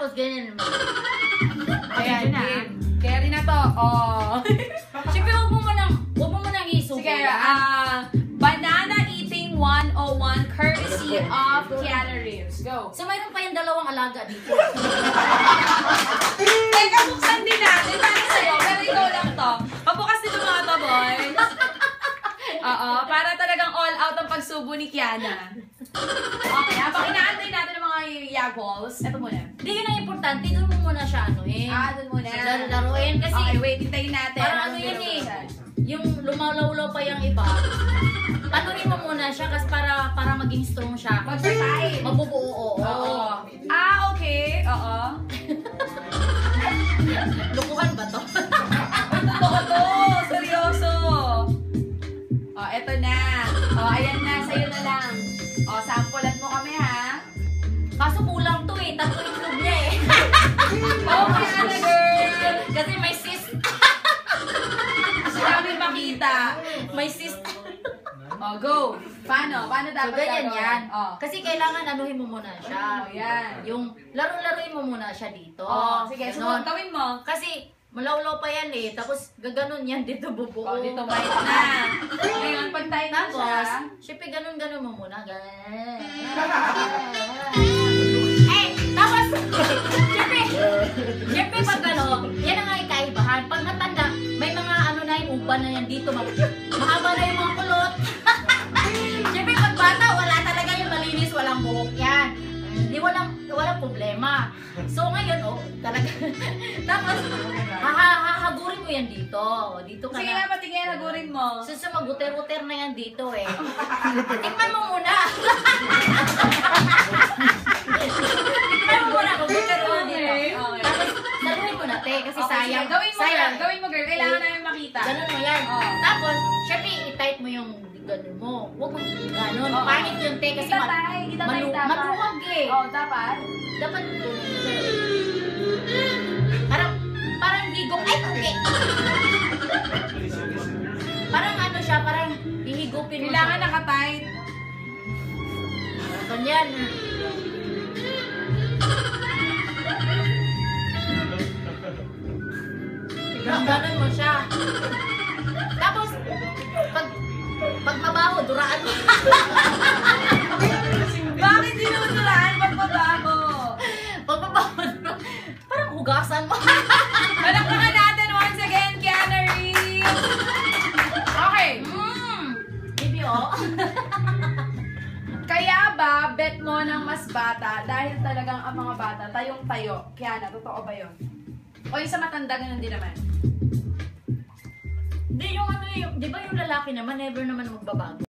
Tapos ganyan mo. Ayan na. Kaya rin na to. Oh. Siyempre, huwag mo munang isubo. Sige, banana eating 101 courtesy of Kiana Reeves. Go. So, mayroon pa yung dalawang alaga dito. Teka, buksan din natin. Para sa'yo. Pero ikaw lang to. Pabukas dito mga to, boys. Oo, para talagang all out ang pagsubo ni Kiana. Okay, habang inaantay natin ang mga yagols, eto muna. Hindi yun ang importante. Doon mo muna siya anuhin. Doon muna. Laruin kasi. Okay, wait. Hintayin natin. Parang ano yun eh. Yung lumalaw-law pa yung iba. Panurin mo muna siya kasi para maging strong siya. Mag-time. Mabubuo. Oo. Okay. Oo. Lukuhan ba to? Totoo to. Seryoso. Eto na. Ayan na. Sa'yo na lang. Sampulan mo kami, ha? Kaso kulang to eh. Tatlo itlog niya eh. Okay na, girl. Kasi may cyst. Gusto namin makita. May cyst. Go. Paano? Paano So, dapat ganyan gagawin? yan. Kasi kailangan anuhin mo muna siya. Yan. Yung laro-laruin mo muna siya dito. Sige, Ganon. gawin mo. Kasi malawlaw pa yan eh. Tapos gaganon yan dito bubuo. Dito mic na. Ngayon, pag tayo na siya. Tapos, syempre ganon-ganon mo muna. Ganun. Tapos, syempre pag ano, yan ang nga ikaibahan. Pag matanda, may mga ano na yung uban na yan dito. Mahaba na yung mga kulot. Syempre pag bata, wala talaga yung malinis, walang buhok yan. Hindi walang problema. So ngayon, talaga. Tapos, hahagurin mo yan dito. Dito ka Sige na. nga, patingin, hagurin mo. So, mag-uter-uter na yan dito eh. Tikman mo muna. Tikman mo muna, mag-uter-uter dito. Okay. Tapos, saluhin mo na, te, kasi sayang. Gawin mo, girl. sayang. Gawin mo, girl. Kailangan namin makita. Ganun mo yan. Tapos, syempre, i-type mo yung ganun mo. Huwag mo ganun. Pangit yun, te, kasi Kita tayo dapat. maluwag eh. Dapat. Dapat parang higop. Ay, okay. Parang ano siya, parang hihigupin mo. Kailangan naka-tight. Ganyan. Ganun mo siya. Tapos, pag mabaho, duraan mo. Bakit dinuduraan pag mabaho? Pag mabaho, parang hugasan mo. Palakpakan natin once again, Kiana Reeves. Okay. Baby, Kaya ba, bet mo ng mas bata dahil talagang ang mga bata tayong-tayo? Kiana, totoo ba yun? O yung sa matanda, ganun din naman? Hindi, yung ano yung, di ba yung lalaki naman, never naman magbabago.